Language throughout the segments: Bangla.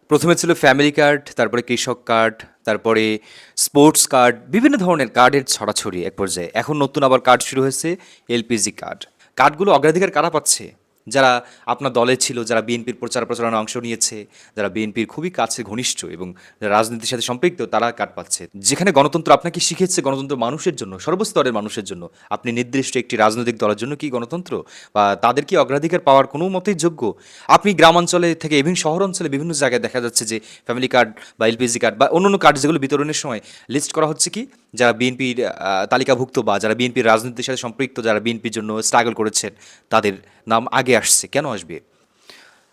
প্রথমে ছিল ফ্যামিলি কার্ড, তারপরে কৃষক কার্ড, তারপরে স্পোর্টস কার্ড, বিভিন্ন ধরনের কার্ডের ছড়াছড়ি এক পর্যায়ে। এখন নতুন আবার কার্ড শুরু হয়েছে, এলপিজি কার্ড। কার্ডগুলো অগ্রাধিকার কারা পাচ্ছে? যারা আপনার দলে ছিল, যারা বিএনপির প্রচার প্রচারণায় অংশ নিয়েছে, যারা বিএনপির খুবই কাছে ঘনিষ্ঠ এবং যারা রাজনীতির সাথে সম্পৃক্ত, তারা কার্ড পাচ্ছে। যেখানে গণতন্ত্র আপনাকে শিখেছে গণতন্ত্র মানুষের জন্য, সর্বস্তরের মানুষের জন্য। আপনি নির্দিষ্ট একটি রাজনৈতিক দলের জন্য কি গণতন্ত্র বা তাদের কি অগ্রাধিকার পাওয়ার কোনো মতেই যোগ্য? আপনি গ্রামাঞ্চলে থেকে ইভেন শহর অঞ্চলে বিভিন্ন জায়গায় দেখা যাচ্ছে যে ফ্যামিলি কার্ড বা এলপিজি কার্ড বা অন্যান্য কার্ড যেগুলো বিতরণের সময় লিস্ট করা হচ্ছে কি, যারা বিএনপির তালিকাভুক্ত বা যারা বিএনপির রাজনীতির সাথে সম্পৃক্ত, যারা বিএনপির জন্য স্ট্রাগল করেছেন, তাদের নাম আগে আসছে। কেন আসবে?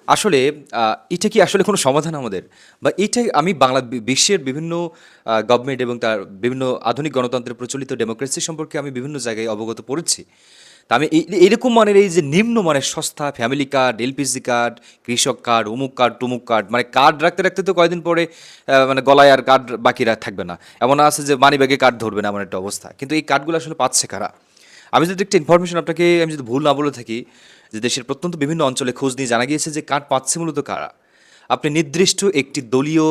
আসলে এটা কি আসলে কোনো সমাধান আমাদের? বা এইটাই আমি বিশ্বের বিভিন্ন গভর্নমেন্ট এবং তার বিভিন্ন আধুনিক গণতন্ত্রের প্রচলিত ডেমোক্রেসি সম্পর্কে আমি বিভিন্ন জায়গায় অবগত পড়েছি। তা আমি এরকম মানের এই যে নিম্ন মানের সস্তা ফ্যামিলি কার্ড, এলপিজি কার্ড, কৃষক কার্ড, অমুক কার্ড, তমুক কার্ড, মানে কার্ড রাখতে রাখতে তো কয়দিন পরে মানে গলায় আর কার্ড বাকি থাকবে না। এমন আছে যে মানিব্যাগে কার্ড ধরবে না, এমন একটা অবস্থা। কিন্তু এই কার্ডগুলো আসলে পাচ্ছে কারা? আমি যদি একটা ইনফরমেশন আপনাকে, আমি যদি ভুল না বলে থাকি, যে দেশের প্রত্যন্ত বিভিন্ন অঞ্চলে খোঁজ নিয়ে জানা গিয়েছে যে কার্ড পাচ্ছে মূলত কারা। আপনি নির্দিষ্ট একটি দলীয়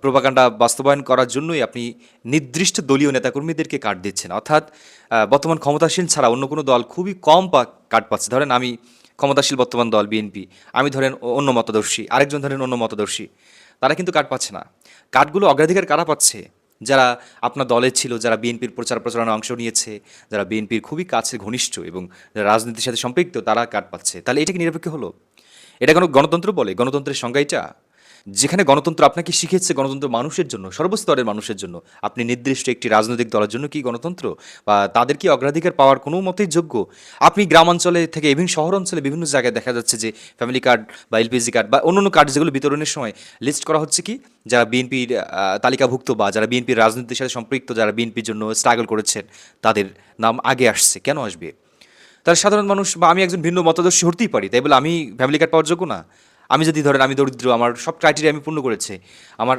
প্রোপাগান্ডা বাস্তবায়ন করার জন্যই আপনি নির্দিষ্ট দলীয় নেতাকর্মীদেরকে কার্ড দিচ্ছেন। অর্থাৎ বর্তমান ক্ষমতাসীন ছাড়া অন্য কোনো দল খুবই কম কার্ড পাচ্ছে। ধরেন আমি ক্ষমতাশীল বর্তমান দল বিএনপি, আমি ধরেন অন্য মতদর্শী, আরেকজন ধরেন অন্য মতদর্শী, তারা কিন্তু কার্ড পাচ্ছে না। কার্ডগুলো অগ্রাধিকার কারা পাচ্ছে? যারা আপনার দলে ছিল, যারা বিএনপির প্রচার প্রচারণায় অংশ নিয়েছে, যারা বিএনপির খুবই কাছে ঘনিষ্ঠ এবং যারা রাজনীতির সাথে সম্পৃক্ত, তারা কার্ড পাচ্ছে। তাহলে এটা কি নিরপেক্ষ হলো? এটা কোনো গণতন্ত্র বলে? গণতন্ত্রের সংজ্ঞা এটা? যেখানে গণতন্ত্র আপনাকে শিখেছে গণতন্ত্র মানুষের জন্য, সর্বস্তরের মানুষের জন্য। আপনি নির্দিষ্ট একটি রাজনৈতিক দলের জন্য কি গণতন্ত্র বা তাদের কি অগ্রাধিকার পাওয়ার কোনো মতেই যোগ্য? আপনি গ্রামাঞ্চলে থেকে ইভেন শহর অঞ্চলে বিভিন্ন জায়গায় দেখা যাচ্ছে যে ফ্যামিলি কার্ড বা এলপিজি কার্ড বা অন্যান্য কার্ড যেগুলো বিতরণের সময় লিস্ট করা হচ্ছে কি, যারা বিএনপির তালিকাভুক্ত বা যারা বিএনপির রাজনীতির সাথে সম্পৃক্ত, যারা বিএনপির জন্য স্ট্রাগল করেছেন, তাদের নাম আগে আসছে। কেন আসবে? তার সাধারণ মানুষ বা আমি একজন ভিন্ন মতাদর্শী হতেই পারি, তাই বলে আমি ফ্যামিলি কার্ড পাওয়ার যোগ্য না? আমি যদি ধরেন আমি দরিদ্র, আমার সব ক্রাইটেরিয়া আমি পূর্ণ করেছি, আমার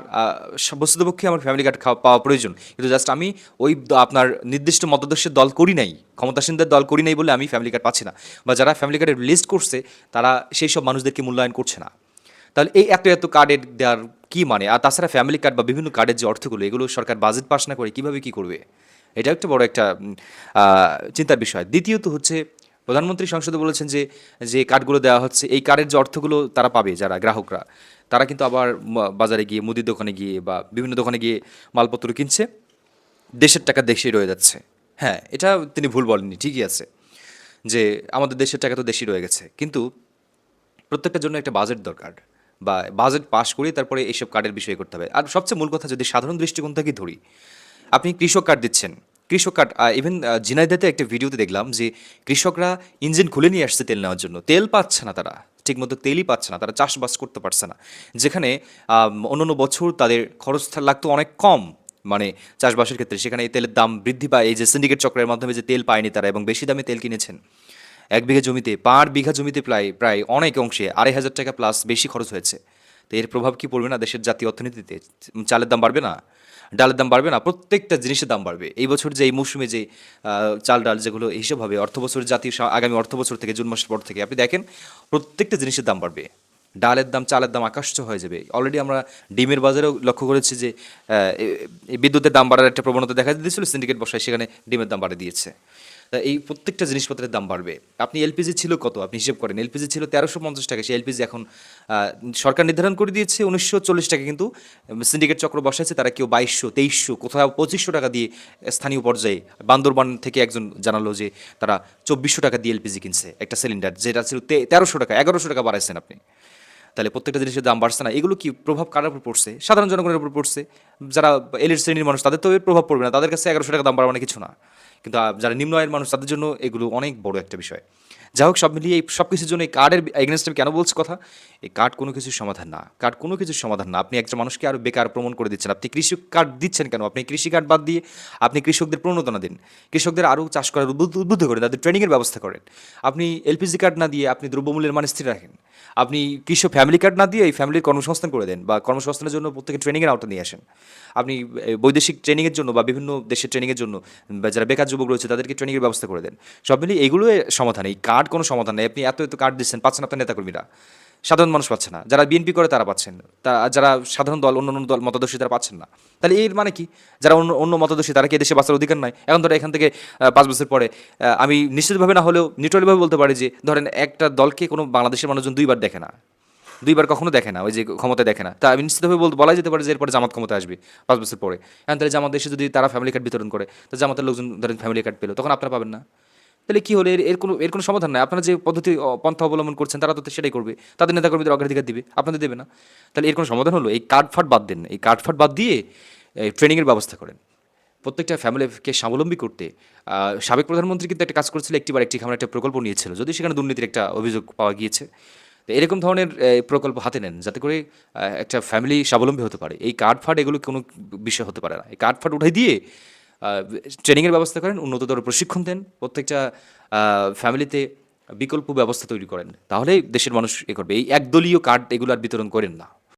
বস্তুতপক্ষে আমার ফ্যামিলি কার্ড পাওয়া প্রয়োজন, কিন্তু জাস্ট আমি ওই আপনার নির্দিষ্ট মতাদর্শের দল করি নাই, ক্ষমতাসীনদের দল করি নাই বলে আমি ফ্যামিলি কার্ড পাচ্ছি না, বা যারা ফ্যামিলি কার্ডের লিস্ট করছে তারা সেই সব মানুষদেরকে মূল্যায়ন করছে না। তাহলে এই এত এত কার্ডের দেওয়ার কি মানে? আর তাছাড়া ফ্যামিলি কার্ড বা বিভিন্ন কার্ডের যে অর্থগুলো, এগুলো সরকার বাজেট পাস না করে কীভাবে কী করবে? এটা একটা বড় একটা চিন্তার বিষয়। দ্বিতীয়ত হচ্ছে, প্রধানমন্ত্রী সংসদে বলেছেন যে যে কার্ডগুলো দেওয়া হচ্ছে, এই কার্ডের যে অর্থগুলো তারা পাবে, যারা গ্রাহকরা, তারা কিন্তু আবার বাজারে গিয়ে, মুদির দোকানে গিয়ে বা বিভিন্ন দোকানে গিয়ে মালপত্র কিনছে, দেশের টাকা দেশেই রয়ে যাচ্ছে। হ্যাঁ, এটা তিনি ভুল বলেননি, ঠিকই আছে যে আমাদের দেশের টাকা তো দেশই রয়ে গেছে, কিন্তু প্রত্যেকটার জন্য একটা বাজেট দরকার, বা বাজেট পাস করে তারপরে এইসব কার্ডের বিষয় করতে হবে। আর সবচেয়ে মূল কথা, যদি সাধারণ দৃষ্টিকোণ থেকে ধরি, আপনি কৃষক কার্ড দিচ্ছেন, কৃষক কার্ড ইভেন ঝিনাইদহতে একটা ভিডিওতে দেখলাম যে কৃষকরা ইঞ্জিন খুলে নিয়ে আসছে তেল নেওয়ার জন্য, তেল পাচ্ছে না তারা, ঠিকমতো তেলই পাচ্ছে না, তারা চাষবাস করতে পারছে না। যেখানে অন্যান্য বছর তাদের খরচ লাগতো অনেক কম, মানে চাষবাসের ক্ষেত্রে, সেখানে এই তেলের দাম বৃদ্ধি পায় এই যে সিন্ডিকেট চক্রের মাধ্যমে, যে তেল পায়নি তারা এবং বেশি দামে তেল কিনেছেন। এক বিঘা জমিতে, পার বিঘা জমিতে প্রায় প্রায় অনেক অংশে ২,৫০০ টাকা প্লাস বেশি খরচ হয়েছে। তো এর প্রভাব কি পড়বে না দেশের জাতীয় অর্থনীতিতে? চালের দাম বাড়বে না? ডালের দাম বাড়বে না? প্রত্যেকটা জিনিসের দাম বাড়বে। এই বছর যে এই মৌসুমে যে চাল ডাল যেগুলো হিসাব হবে, অর্থবছর জাতীয় আগামী অর্থবছর থেকে জুন মাসের পর থেকে আপনি দেখেন প্রত্যেকটা জিনিসের দাম বাড়বে। ডালের দাম, চালের দাম আকাশছোঁয়া হয়ে যাবে। অলরেডি আমরা ডিমের বাজারেও লক্ষ্য করেছি যে এই বিদ্যুতের দাম বাড়ার একটা প্রবণতা দেখা দিয়েছিল, সিন্ডিকেট বসায় সেখানে ডিমের দাম বাড়িয়ে দিয়েছে। তা এই প্রত্যেকটা জিনিসপত্রের দাম বাড়বে। আপনি এলপিজি ছিল কত? আপনি হিসেব করেন, এলপিজি ছিল ১৩৫০ টাকা, সেই এলপিজি এখন সরকার নির্ধারণ করে দিয়েছে ১৯৪০ টাকা, কিন্তু সিন্ডিকেট চক্র বসাইছে তারা, কেউ ২২০০, ২৩০০, কোথাও ২৫০০ টাকা দিয়ে স্থানীয় পর্যায়ে। বান্দরবান থেকে একজন জানালো যে তারা ২৪০০ টাকা দিয়ে এলপিজি কিনছে একটা সিলিন্ডার, যেটা ছিল ১৩০০ টাকা, ১১০০ টাকা বাড়াইছেন আপনি। তাহলে প্রত্যেকটা জিনিসের দাম বাড়ছে না, এগুলো কি প্রভাব কার উপর পড়ছে? সাধারণ জনগণের উপর পড়ছে। যারা এলিট শ্রেণীর মানুষ, তাদের তো এর প্রভাব পড়বে না, তাদের কাছে ১১০০ টাকা দাম বাড়া মানে কিছু না। কিন্তু যারা নিম্ন আয়ের মানুষ, তাদের জন্য এগুলো অনেক বড় একটা বিষয়। যাই হোক, সব মিলিয়ে এই সব কিছুর জন্য এই কার্ডের এগেনস্টে আমি কেন বলছি কথা, এই কার্ড কোনো কিছুর সমাধান না, কার্ড কোনো কিছুর সমাধান না। আপনি একটা মানুষকে আরও বেকার প্রমাণ করে দিচ্ছেন। আপনি কৃষি কার্ড দিচ্ছেন কেন? আপনি কৃষি কার্ড বাদ দিয়ে আপনি কৃষকদের প্রণোদনা দিন, কৃষকদের আরও চাষ করার উদ্বুদ্ধ করেন, তাদের ট্রেনিংয়ের ব্যবস্থা করেন। আপনি এলপিজি কার্ড না দিয়ে আপনি দ্রব্যমূল্যের মান স্থির রাখেন। আপনি কৃষক ফ্যামিলি কার্ড না দিয়ে এই ফ্যামিলির কর্মসংস্থান করে দেন, বা কর্মসংস্থানের জন্য প্রত্যেকে ট্রেনিংয়ের আওতা নিয়ে আসেন। আপনি বৈদেশিক ট্রেনিংয়ের জন্য বা বিভিন্ন দেশের ট্রেনিংয়ের জন্য, বা যারা বেকার যুবক রয়েছে তাদেরকে ট্রেনিংয়ের ব্যবস্থা করে দেন। সব মিলিয়ে এগুলো সমাধান, এই কার্ড কোনো সমাধান নেই। আপনি এত এত কার্ড দিচ্ছেন, পাচ্ছেন আপনার নেতাকর্মীরা। সাধারণ মানুষ পাচ্ছে না, যারা বিএনপি করে তারা পাচ্ছেন, যারা সাধারণ দল অন্য অন্য দল মতাদর্শী তারা পাচ্ছেন না। তাহলে এর মানে কি, যারা অন্য অন্য মতাদর্শী তারা কি দেশে বাঁচার অধিকার নাই? এখন ধরো এখান থেকে 5 বছর পরে আমি নিশ্চিতভাবে না হলেও নিউট্রালভাবে বলতে পারি যে ধরেন একটা দলকে কোনো বাংলাদেশের মানুষজন দুইবার দেখে না, দুইবার কখনো দেখে না, ওই যে ক্ষমতায় দেখে না, তা আমি নিশ্চিতভাবে বলা যেতে পারে যে এরপরে জামাত ক্ষমতা আসবে 5 বছর পরে। এখন তাহলে জামাত দেশে যদি তারা ফ্যামিলি কার্ড বিতরণ করে, তো জামাতের লোকজন ধরেন ফ্যামিলি কার্ড পেলো, তখন আপনারা পাবেন না। তাহলে কি হলো, এর কোনো সমাধান নাই। আপনারা যে পদ্ধতি পন্থা অবলম্বন করছেন তারা তো সেটাই করবে, তাদের নেতাকর্মীদের অগ্রাধিকার দিবে, আপনাদের দেবে না। তাহলে এর কোনো সমাধান হলো? এই কার্ড-ফাট বাদ দেন, এই কার্ড-ফাট বাদ দিয়ে ট্রেনিংয়ের ব্যবস্থা করেন। প্রত্যেকটা ফ্যামিলিকে স্বাবলম্বী করতে সাবেক প্রধানমন্ত্রী কিন্তু একটা কাজ করেছিল, একটিবার একটি খামার একটা প্রকল্প নিয়েছিল, যদি সেখানে দুর্নীতির একটা অভিযোগ পাওয়া গিয়েছে। তো এরকম ধরনের প্রকল্প হাতে নেন, যাতে করে একটা ফ্যামিলি স্বাবলম্বী হতে পারে। এই কার্ড-ফাট এগুলো কোনো বিষয় হতে পারে না। এই কার্ড-ফাট উঠাই দিয়ে ট্রেনিংয়ের ব্যবস্থা করেন, উন্নততর প্রশিক্ষণ দেন, প্রত্যেকটা ফ্যামিলিতে বিকল্প ব্যবস্থা তৈরি করেন, তাহলেই দেশের মানুষ করবে। এই একদলীয় কার্ড এগুলো আর বিতরণ করেন না।